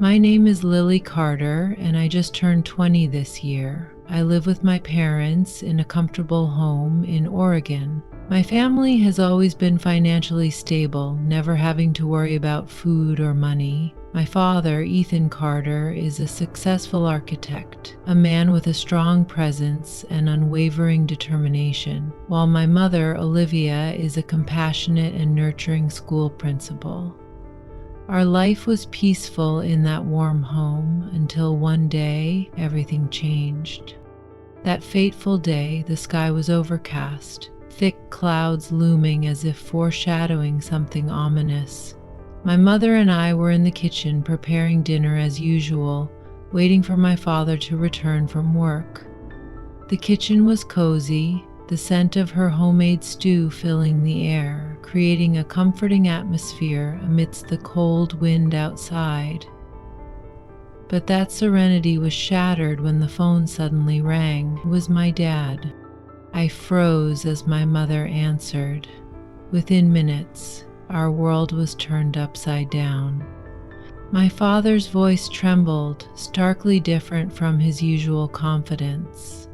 My name is Lily Carter, and I just turned 20 this year. I live with my parents in a comfortable home in Oregon. My family has always been financially stable, never having to worry about food or money. My father, Ethan Carter, is a successful architect, a man with a strong presence and unwavering determination, while my mother, Olivia, is a compassionate and nurturing school principal. Our life was peaceful in that warm home until one day everything changed. That fateful day, the sky was overcast, thick clouds looming as if foreshadowing something ominous. My mother and I were in the kitchen preparing dinner as usual, waiting for my father to return from work. The kitchen was cozy, the scent of her homemade stew filling the air, creating a comforting atmosphere amidst the cold wind outside. But that serenity was shattered when the phone suddenly rang. It was my dad. I froze as my mother answered. Within minutes, our world was turned upside down. My father's voice trembled, starkly different from his usual confidence.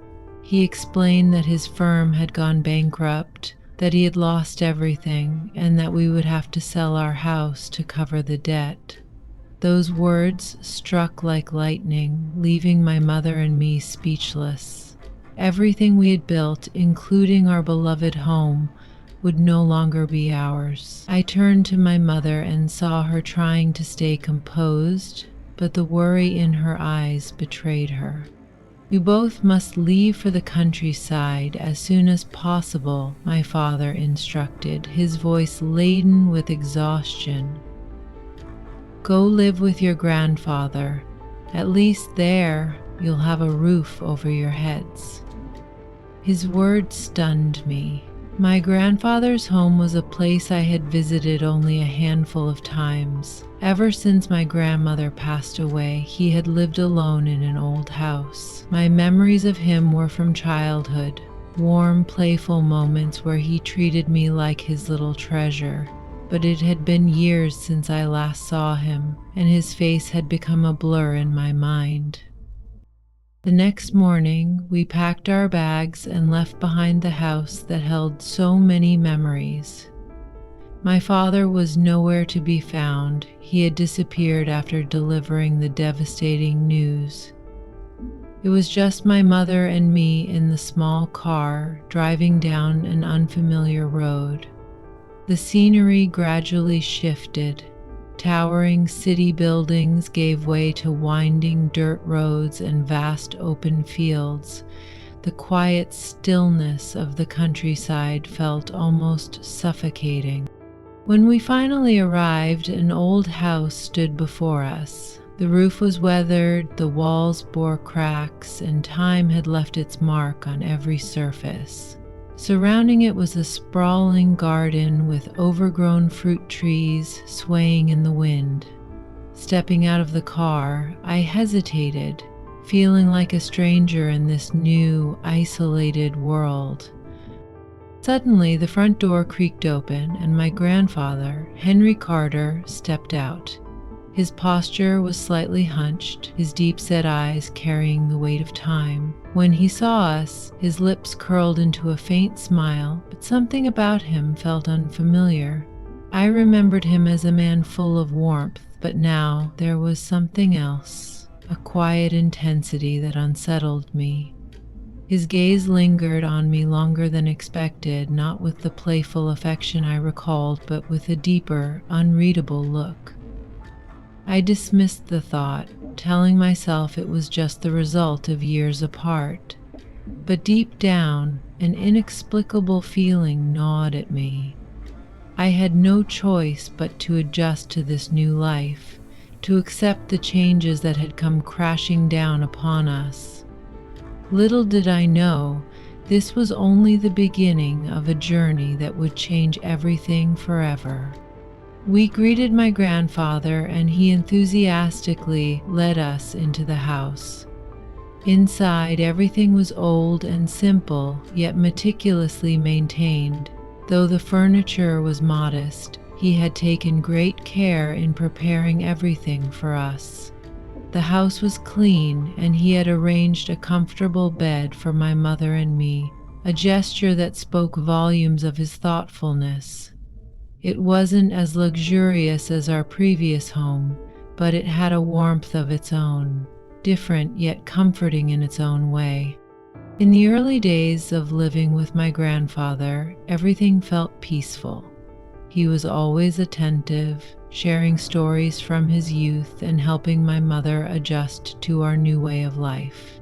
He explained that his firm had gone bankrupt, that he had lost everything, and that we would have to sell our house to cover the debt. Those words struck like lightning, leaving my mother and me speechless. Everything we had built, including our beloved home, would no longer be ours. I turned to my mother and saw her trying to stay composed, but the worry in her eyes betrayed her. "You both must leave for the countryside as soon as possible," my father instructed, his voice laden with exhaustion. "Go live with your grandfather. At least there, you'll have a roof over your heads." His words stunned me. My grandfather's home was a place I had visited only a handful of times. Ever since my grandmother passed away, he had lived alone in an old house. My memories of him were from childhood, warm, playful moments where he treated me like his little treasure. But it had been years since I last saw him, and his face had become a blur in my mind. The next morning, we packed our bags and left behind the house that held so many memories. My father was nowhere to be found. He had disappeared after delivering the devastating news. It was just my mother and me in the small car, driving down an unfamiliar road. The scenery gradually shifted. Towering city buildings gave way to winding dirt roads and vast open fields. The quiet stillness of the countryside felt almost suffocating. When we finally arrived, an old house stood before us. The roof was weathered, the walls bore cracks, and time had left its mark on every surface. Surrounding it was a sprawling garden with overgrown fruit trees swaying in the wind. Stepping out of the car, I hesitated, feeling like a stranger in this new, isolated world. Suddenly, the front door creaked open, and my grandfather, Henry Carter, stepped out. His posture was slightly hunched, his deep-set eyes carrying the weight of time. When he saw us, his lips curled into a faint smile, but something about him felt unfamiliar. I remembered him as a man full of warmth, but now there was something else, a quiet intensity that unsettled me. His gaze lingered on me longer than expected, not with the playful affection I recalled, but with a deeper, unreadable look. I dismissed the thought, telling myself it was just the result of years apart. But deep down, an inexplicable feeling gnawed at me. I had no choice but to adjust to this new life, to accept the changes that had come crashing down upon us. Little did I know, this was only the beginning of a journey that would change everything forever. We greeted my grandfather, and he enthusiastically led us into the house. Inside, everything was old and simple, yet meticulously maintained. Though the furniture was modest, he had taken great care in preparing everything for us. The house was clean, and he had arranged a comfortable bed for my mother and me, a gesture that spoke volumes of his thoughtfulness. It wasn't as luxurious as our previous home, but it had a warmth of its own, different yet comforting in its own way. In the early days of living with my grandfather, everything felt peaceful. He was always attentive, sharing stories from his youth and helping my mother adjust to our new way of life.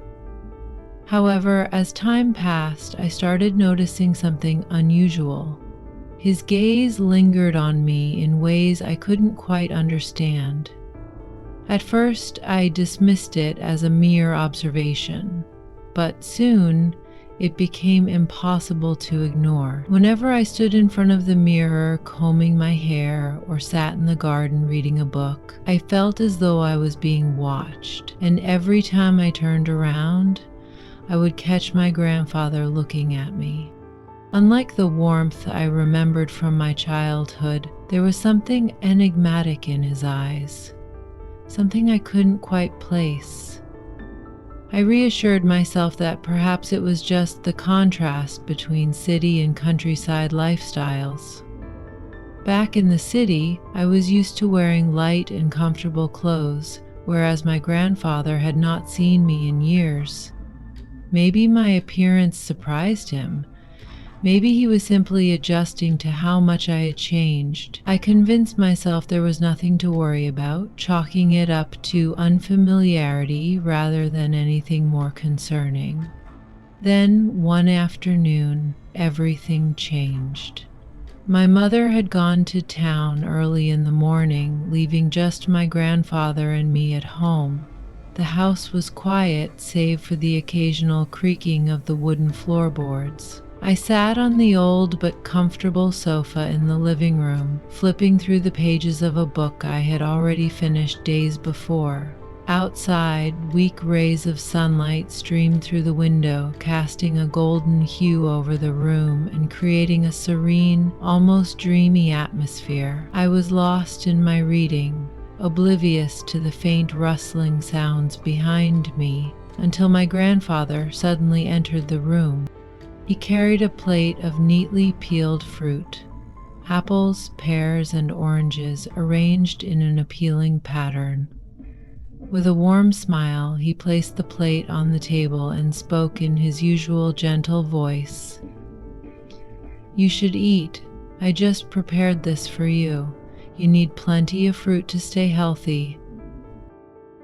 However, as time passed, I started noticing something unusual. His gaze lingered on me in ways I couldn't quite understand. At first, I dismissed it as a mere observation, but soon it became impossible to ignore. Whenever I stood in front of the mirror combing my hair or sat in the garden reading a book, I felt as though I was being watched, and every time I turned around, I would catch my grandfather looking at me. Unlike the warmth I remembered from my childhood, there was something enigmatic in his eyes, something I couldn't quite place. I reassured myself that perhaps it was just the contrast between city and countryside lifestyles. Back in the city, I was used to wearing light and comfortable clothes, whereas my grandfather had not seen me in years. Maybe my appearance surprised him. Maybe he was simply adjusting to how much I had changed. I convinced myself there was nothing to worry about, chalking it up to unfamiliarity rather than anything more concerning. Then, one afternoon, everything changed. My mother had gone to town early in the morning, leaving just my grandfather and me at home. The house was quiet, save for the occasional creaking of the wooden floorboards. I sat on the old but comfortable sofa in the living room, flipping through the pages of a book I had already finished days before. Outside, weak rays of sunlight streamed through the window, casting a golden hue over the room and creating a serene, almost dreamy atmosphere. I was lost in my reading, oblivious to the faint rustling sounds behind me, until my grandfather suddenly entered the room. He carried a plate of neatly peeled fruit, apples, pears, and oranges arranged in an appealing pattern. With a warm smile, he placed the plate on the table and spoke in his usual gentle voice. "You should eat. I just prepared this for you. You need plenty of fruit to stay healthy."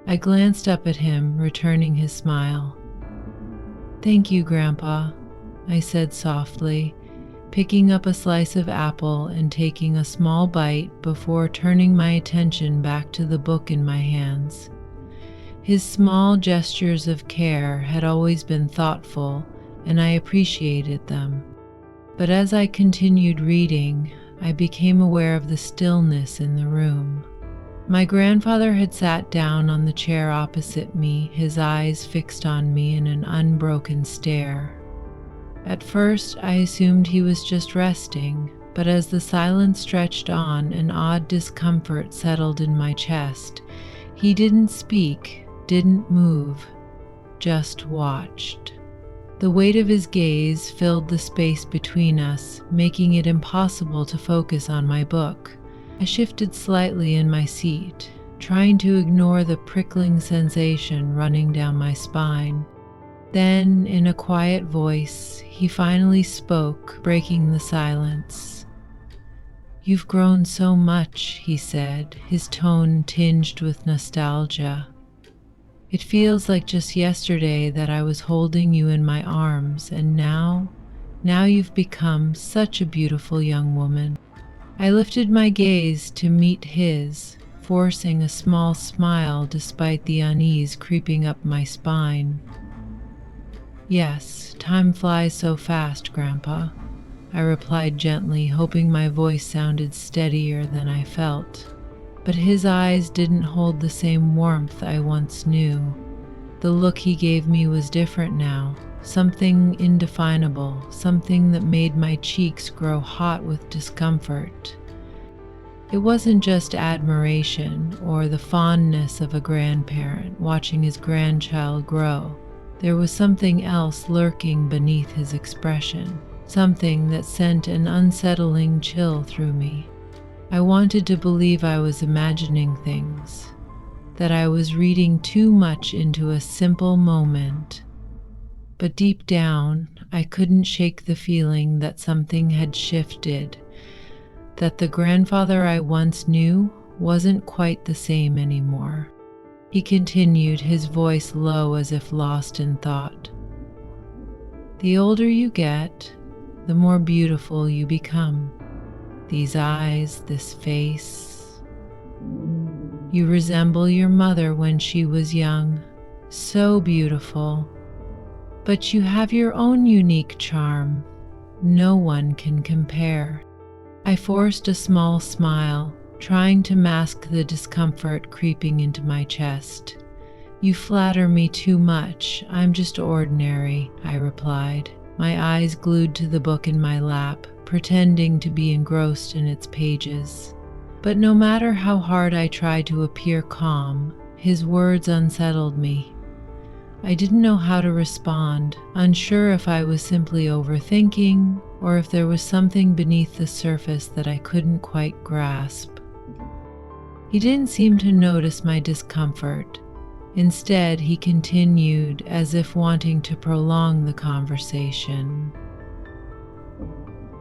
I glanced up at him, returning his smile. "Thank you, Grandpa," I said softly, picking up a slice of apple and taking a small bite before turning my attention back to the book in my hands. His small gestures of care had always been thoughtful, and I appreciated them. But as I continued reading, I became aware of the stillness in the room. My grandfather had sat down on the chair opposite me, his eyes fixed on me in an unbroken stare. At first, I assumed he was just resting, but as the silence stretched on, an odd discomfort settled in my chest. He didn't speak, didn't move, just watched. The weight of his gaze filled the space between us, making it impossible to focus on my book. I shifted slightly in my seat, trying to ignore the prickling sensation running down my spine. Then, in a quiet voice, he finally spoke, breaking the silence. "You've grown so much," he said, his tone tinged with nostalgia. "It feels like just yesterday that I was holding you in my arms, and now you've become such a beautiful young woman." I lifted my gaze to meet his, forcing a small smile despite the unease creeping up my spine. "Yes, time flies so fast, Grandpa," I replied gently, hoping my voice sounded steadier than I felt. But his eyes didn't hold the same warmth I once knew. The look he gave me was different now, something indefinable, something that made my cheeks grow hot with discomfort. It wasn't just admiration or the fondness of a grandparent watching his grandchild grow. There was something else lurking beneath his expression, something that sent an unsettling chill through me. I wanted to believe I was imagining things, that I was reading too much into a simple moment. But deep down, I couldn't shake the feeling that something had shifted, that the grandfather I once knew wasn't quite the same anymore. He continued, his voice low as if lost in thought. The older you get, the more beautiful you become. These eyes, this face. You resemble your mother when she was young, so beautiful. But you have your own unique charm. No one can compare. I forced a small smile, trying to mask the discomfort creeping into my chest. You flatter me too much. I'm just ordinary, I replied, my eyes glued to the book in my lap, pretending to be engrossed in its pages. But no matter how hard I tried to appear calm, his words unsettled me. I didn't know how to respond, unsure if I was simply overthinking or if there was something beneath the surface that I couldn't quite grasp. He didn't seem to notice my discomfort. Instead, he continued as if wanting to prolong the conversation.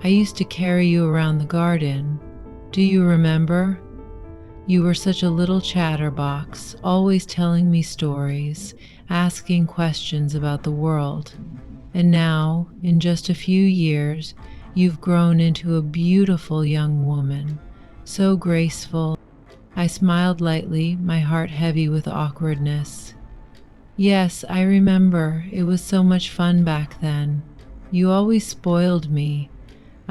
I used to carry you around the garden. Do you remember? You were such a little chatterbox, always telling me stories, asking questions about the world. And now, in just a few years, you've grown into a beautiful young woman, so graceful. I smiled lightly, my heart heavy with awkwardness. Yes, I remember. It was so much fun back then. You always spoiled me,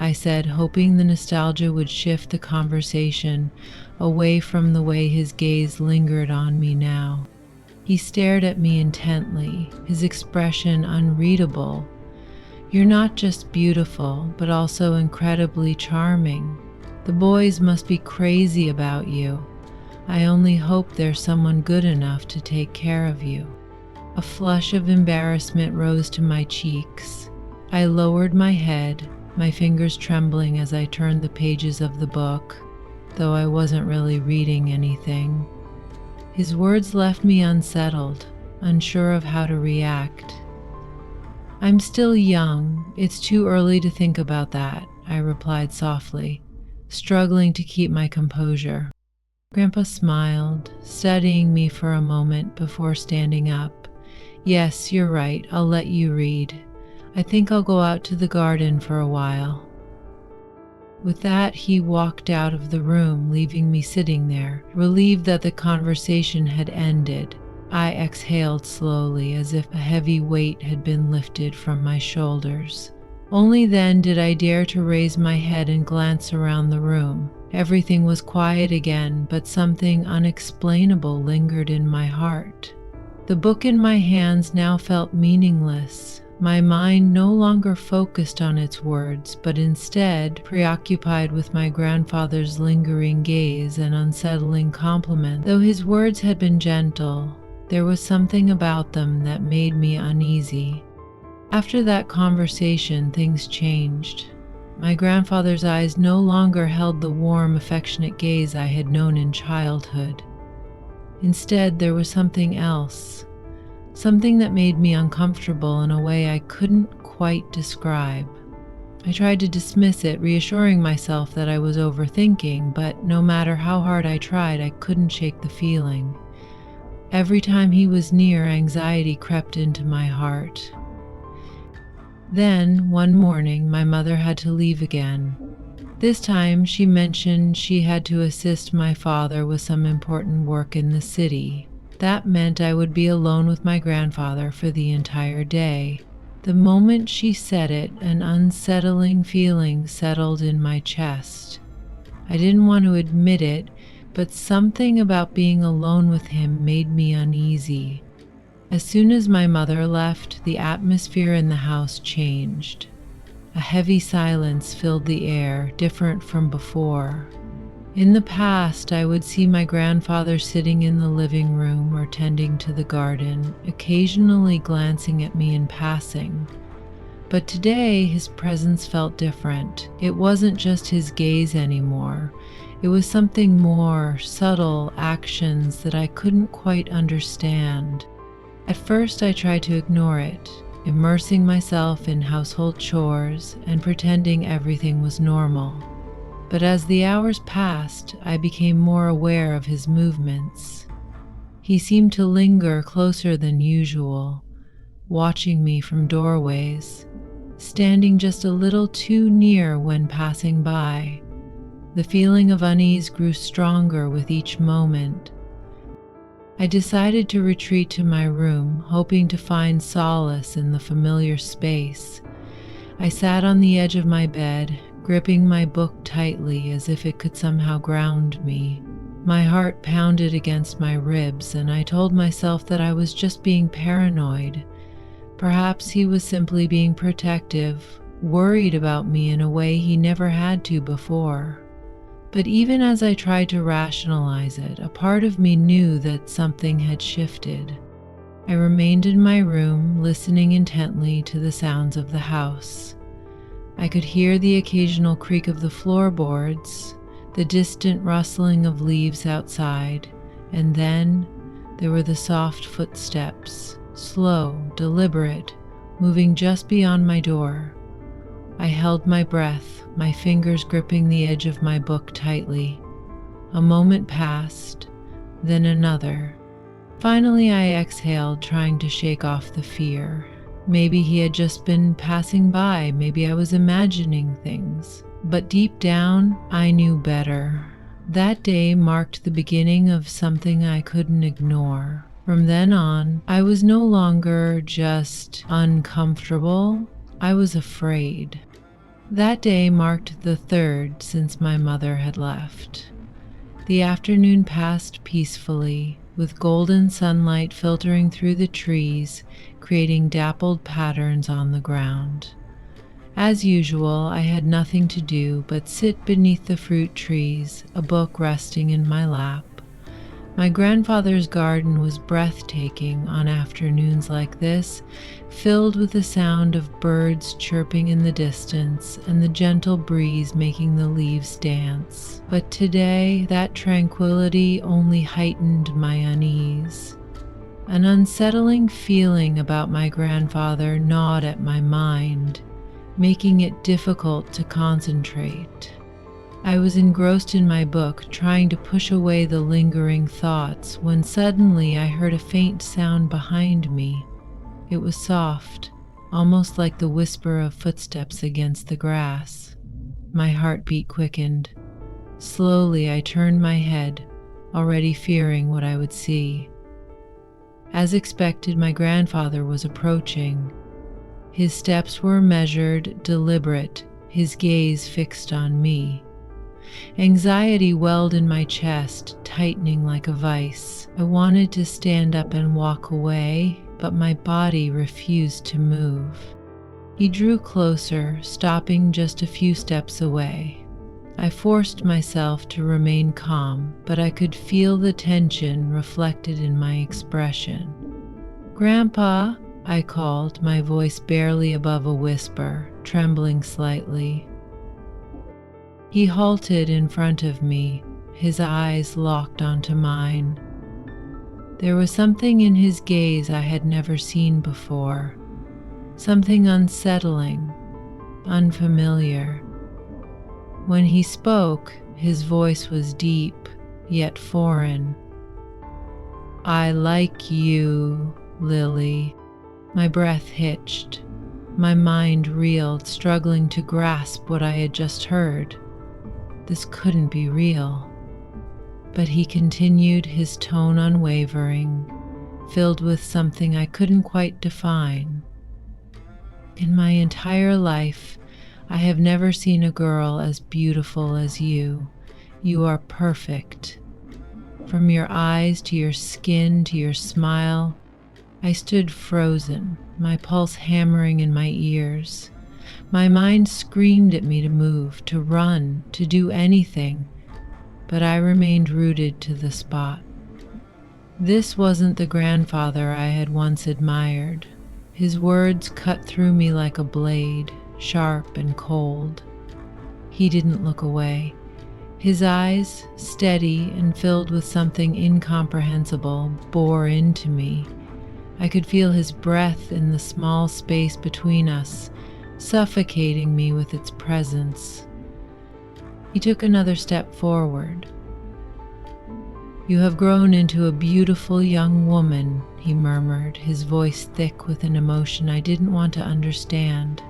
I said, hoping the nostalgia would shift the conversation away from the way his gaze lingered on me now. He stared at me intently, his expression unreadable. You're not just beautiful, but also incredibly charming. The boys must be crazy about you. I only hope there's someone good enough to take care of you. A flush of embarrassment rose to my cheeks. I lowered my head, my fingers trembling as I turned the pages of the book, though I wasn't really reading anything. His words left me unsettled, unsure of how to react. I'm still young. It's too early to think about that, I replied softly, struggling to keep my composure. Grandpa smiled, studying me for a moment before standing up. Yes, you're right. I'll let you read. I think I'll go out to the garden for a while. With that, he walked out of the room, leaving me sitting there, relieved that the conversation had ended. I exhaled slowly, as if a heavy weight had been lifted from my shoulders. Only then did I dare to raise my head and glance around the room. Everything was quiet again, but something unexplainable lingered in my heart. The book in my hands now felt meaningless. My mind no longer focused on its words, but instead preoccupied with my grandfather's lingering gaze and unsettling compliment. Though his words had been gentle, there was something about them that made me uneasy. After that conversation, things changed. My grandfather's eyes no longer held the warm, affectionate gaze I had known in childhood. Instead, there was something else. Something that made me uncomfortable in a way I couldn't quite describe. I tried to dismiss it, reassuring myself that I was overthinking, but no matter how hard I tried, I couldn't shake the feeling. Every time he was near, anxiety crept into my heart. Then, one morning, my mother had to leave again. This time, she mentioned she had to assist my father with some important work in the city. That meant I would be alone with my grandfather for the entire day. The moment she said it, an unsettling feeling settled in my chest. I didn't want to admit it, but something about being alone with him made me uneasy. As soon as my mother left, the atmosphere in the house changed. A heavy silence filled the air, different from before. In the past, I would see my grandfather sitting in the living room or tending to the garden, occasionally glancing at me in passing. But today, his presence felt different. It wasn't just his gaze anymore. It was something more, subtle actions that I couldn't quite understand. At first, I tried to ignore it, immersing myself in household chores and pretending everything was normal. But as the hours passed, I became more aware of his movements. He seemed to linger closer than usual, watching me from doorways, standing just a little too near when passing by. The feeling of unease grew stronger with each moment. I decided to retreat to my room, hoping to find solace in the familiar space. I sat on the edge of my bed, gripping my book tightly as if it could somehow ground me. My heart pounded against my ribs, and I told myself that I was just being paranoid. Perhaps he was simply being protective, worried about me in a way he never had to before. But even as I tried to rationalize it, a part of me knew that something had shifted. I remained in my room, listening intently to the sounds of the house. I could hear the occasional creak of the floorboards, the distant rustling of leaves outside, and then there were the soft footsteps, slow, deliberate, moving just beyond my door. I held my breath, my fingers gripping the edge of my book tightly. A moment passed, then another. Finally, I exhaled, trying to shake off the fear. Maybe he had just been passing by, maybe I was imagining things. But deep down, I knew better. That day marked the beginning of something I couldn't ignore. From then on, I was no longer just uncomfortable, I was afraid. That day marked the third since my mother had left. The afternoon passed peacefully, with golden sunlight filtering through the trees, creating dappled patterns on the ground. As usual, I had nothing to do but sit beneath the fruit trees, a book resting in my lap. My grandfather's garden was breathtaking on afternoons like this, filled with the sound of birds chirping in the distance and the gentle breeze making the leaves dance. But today, that tranquility only heightened my unease. An unsettling feeling about my grandfather gnawed at my mind, making it difficult to concentrate. I was engrossed in my book, trying to push away the lingering thoughts, when suddenly I heard a faint sound behind me. It was soft, almost like the whisper of footsteps against the grass. My heartbeat quickened. Slowly, I turned my head, already fearing what I would see. As expected, my grandfather was approaching. His steps were measured, deliberate, his gaze fixed on me. Anxiety welled in my chest, tightening like a vice. I wanted to stand up and walk away, but my body refused to move. He drew closer, stopping just a few steps away. I forced myself to remain calm, but I could feel the tension reflected in my expression. "Grandpa," I called, my voice barely above a whisper, trembling slightly. He halted in front of me, his eyes locked onto mine. There was something in his gaze I had never seen before, something unsettling, unfamiliar. When he spoke, his voice was deep, yet foreign. "I like you, Lily." My breath hitched. My mind reeled, struggling to grasp what I had just heard. This couldn't be real. But he continued, his tone unwavering, filled with something I couldn't quite define. "In my entire life, I have never seen a girl as beautiful as you. You are perfect. From your eyes to your skin to your smile." I stood frozen, my pulse hammering in my ears. My mind screamed at me to move, to run, to do anything. but I remained rooted to the spot. This wasn't the grandfather I had once admired. His words cut through me like a blade, sharp and cold. He didn't look away. His eyes, steady and filled with something incomprehensible, bore into me. I could feel his breath in the small space between us, suffocating me with its presence. He took another step forward. "You have grown into a beautiful young woman," he murmured, his voice thick with an emotion I didn't want to understand.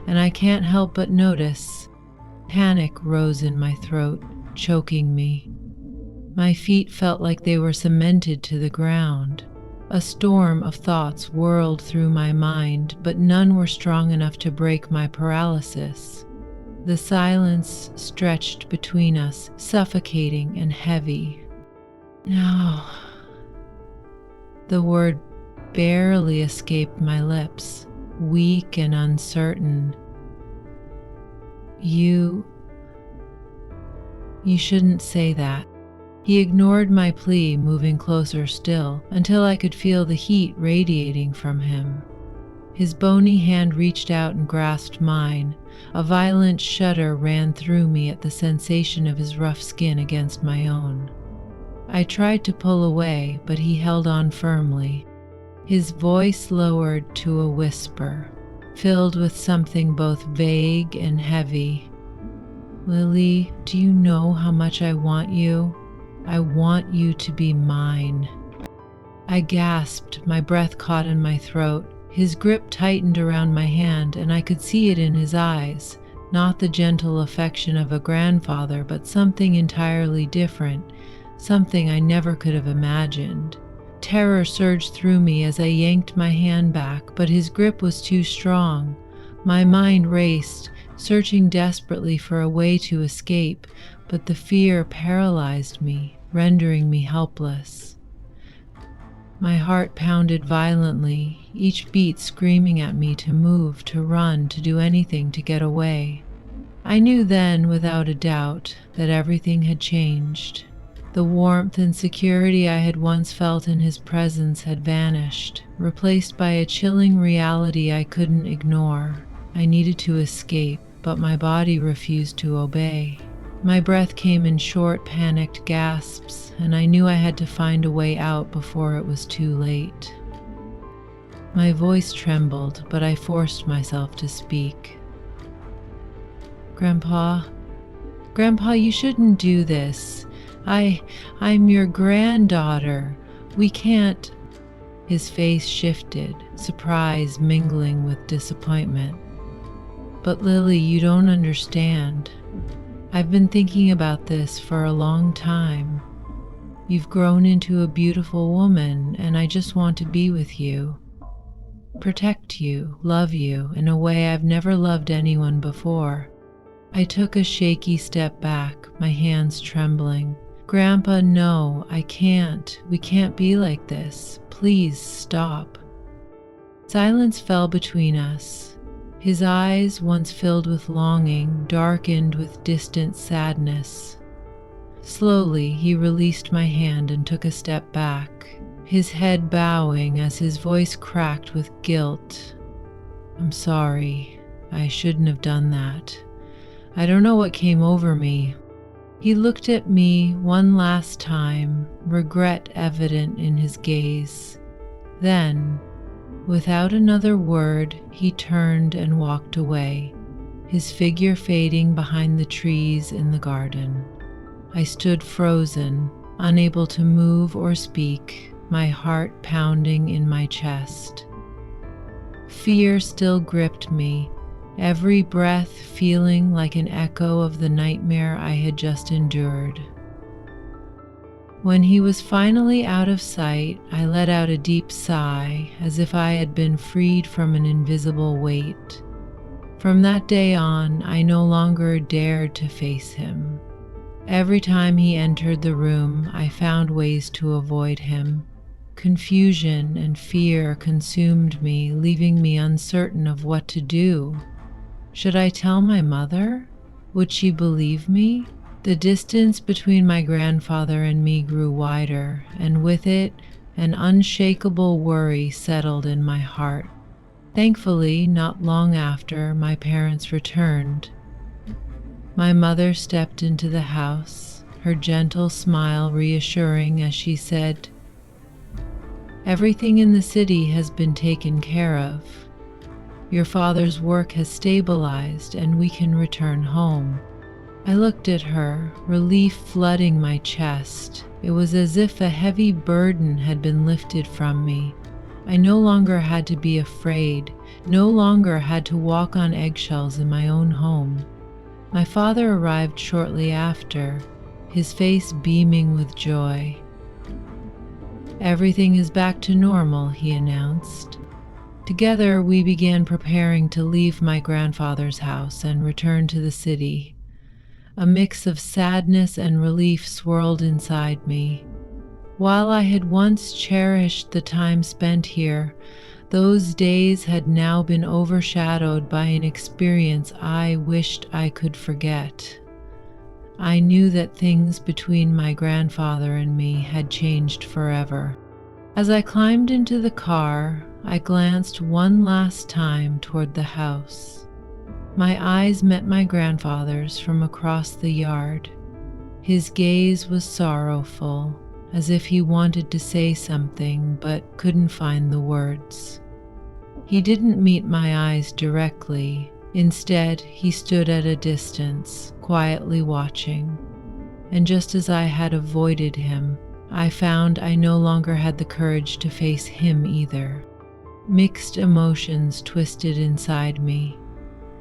And I can't help but notice. Panic rose in my throat, choking me. My feet felt like they were cemented to the ground. A storm of thoughts whirled through my mind, but none were strong enough to break my paralysis. The silence stretched between us, suffocating and heavy. "No." The word barely escaped my lips, weak and uncertain. You shouldn't say that." He ignored my plea, moving closer still, until I could feel the heat radiating from him. His bony hand reached out and grasped mine. A violent shudder ran through me at the sensation of his rough skin against my own. I tried to pull away, but he held on firmly. His voice lowered to a whisper, filled with something both vague and heavy. "Lily, do you know how much I want you? I want you to be mine." I gasped, my breath caught in my throat. His grip tightened around my hand, and I could see it in his eyes, not the gentle affection of a grandfather, but something entirely different, something I never could have imagined. Terror surged through me as I yanked my hand back, but his grip was too strong. My mind raced, searching desperately for a way to escape, but the fear paralyzed me, rendering me helpless. My heart pounded violently, each beat screaming at me to move, to run, to do anything to get away. I knew then, without a doubt, that everything had changed. The warmth and security I had once felt in his presence had vanished, replaced by a chilling reality I couldn't ignore. I needed to escape, but my body refused to obey. My breath came in short, panicked gasps, and I knew I had to find a way out before it was too late. My voice trembled, but I forced myself to speak. Grandpa, you shouldn't do this. I'm your granddaughter. We can't." His face shifted, surprise mingling with disappointment. "But Lily, you don't understand. I've been thinking about this for a long time. You've grown into a beautiful woman, and I just want to be with you, protect you, love you in a way I've never loved anyone before." I took a shaky step back, my hands trembling. "Grandpa, no, I can't. We can't be like this. Please stop." Silence fell between us. His eyes, once filled with longing, darkened with distant sadness. Slowly, he released my hand and took a step back, his head bowing as his voice cracked with guilt. "I'm sorry. I shouldn't have done that. I don't know what came over me." He looked at me one last time, regret evident in his gaze. Then, without another word, he turned and walked away, his figure fading behind the trees in the garden. I stood frozen, unable to move or speak, my heart pounding in my chest. Fear still gripped me, every breath feeling like an echo of the nightmare I had just endured. When he was finally out of sight, I let out a deep sigh, as if I had been freed from an invisible weight. From that day on, I no longer dared to face him. Every time he entered the room, I found ways to avoid him. Confusion and fear consumed me, leaving me uncertain of what to do. Should I tell my mother? Would she believe me? The distance between my grandfather and me grew wider, and with it, an unshakable worry settled in my heart. Thankfully, not long after, my parents returned. My mother stepped into the house, her gentle smile reassuring as she said, "Everything in the city has been taken care of. Your father's work has stabilized and we can return home." I looked at her, relief flooding my chest. It was as if a heavy burden had been lifted from me. I no longer had to be afraid, no longer had to walk on eggshells in my own home. My father arrived shortly after, his face beaming with joy. "Everything is back to normal," he announced. Together, we began preparing to leave my grandfather's house and return to the city. A mix of sadness and relief swirled inside me. While I had once cherished the time spent here, those days had now been overshadowed by an experience I wished I could forget. I knew that things between my grandfather and me had changed forever. As I climbed into the car, I glanced one last time toward the house. My eyes met my grandfather's from across the yard. His gaze was sorrowful, as if he wanted to say something but couldn't find the words. He didn't meet my eyes directly. Instead, he stood at a distance, quietly watching. And just as I had avoided him, I found I no longer had the courage to face him either. Mixed emotions twisted inside me.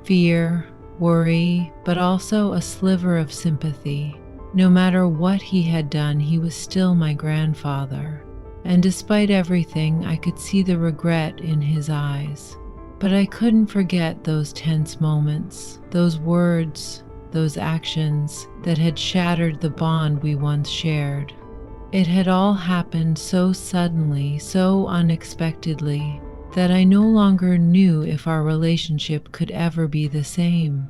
Fear, worry, but also a sliver of sympathy. No matter what he had done, he was still my grandfather. And despite everything, I could see the regret in his eyes. But I couldn't forget those tense moments, those words, those actions that had shattered the bond we once shared. It had all happened so suddenly, so unexpectedly, that I no longer knew if our relationship could ever be the same.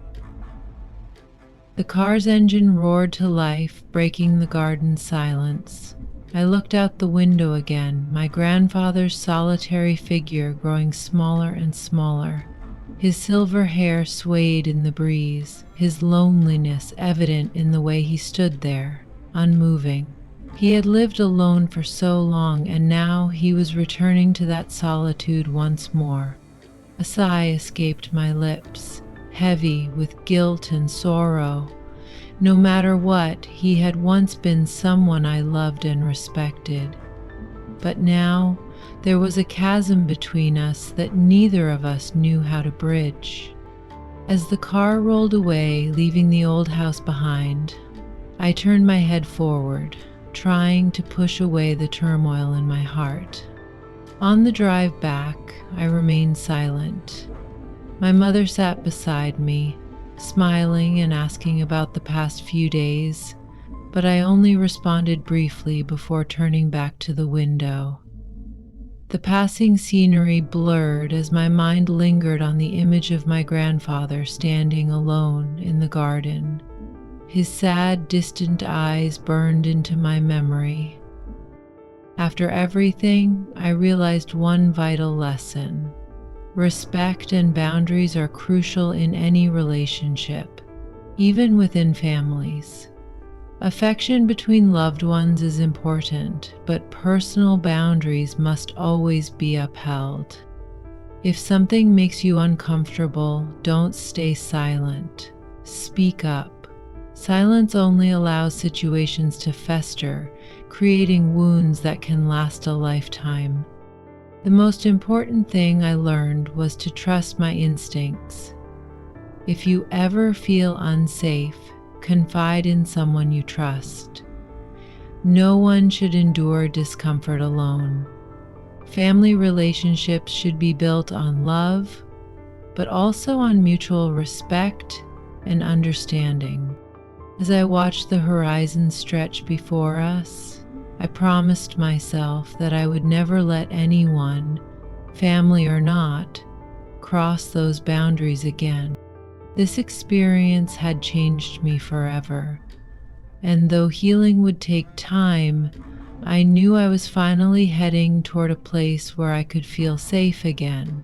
The car's engine roared to life, breaking the garden's silence. I looked out the window again, my grandfather's solitary figure growing smaller and smaller. His silver hair swayed in the breeze, his loneliness evident in the way he stood there, unmoving. He had lived alone for so long, and now he was returning to that solitude once more. A sigh escaped my lips, heavy with guilt and sorrow. No matter what, he had once been someone I loved and respected. But now, there was a chasm between us that neither of us knew how to bridge. As the car rolled away, leaving the old house behind, I turned my head forward, trying to push away the turmoil in my heart. On the drive back, I remained silent. My mother sat beside me, smiling and asking about the past few days, but I only responded briefly before turning back to the window. The passing scenery blurred as my mind lingered on the image of my grandfather standing alone in the garden. His sad, distant eyes burned into my memory. After everything, I realized one vital lesson. Respect and boundaries are crucial in any relationship, even within families. Affection between loved ones is important, but personal boundaries must always be upheld. If something makes you uncomfortable, don't stay silent. Speak up. Silence only allows situations to fester, creating wounds that can last a lifetime. The most important thing I learned was to trust my instincts. If you ever feel unsafe, confide in someone you trust. No one should endure discomfort alone. Family relationships should be built on love, but also on mutual respect and understanding. As I watched the horizon stretch before us, I promised myself that I would never let anyone, family or not, cross those boundaries again. This experience had changed me forever. And though healing would take time, I knew I was finally heading toward a place where I could feel safe again.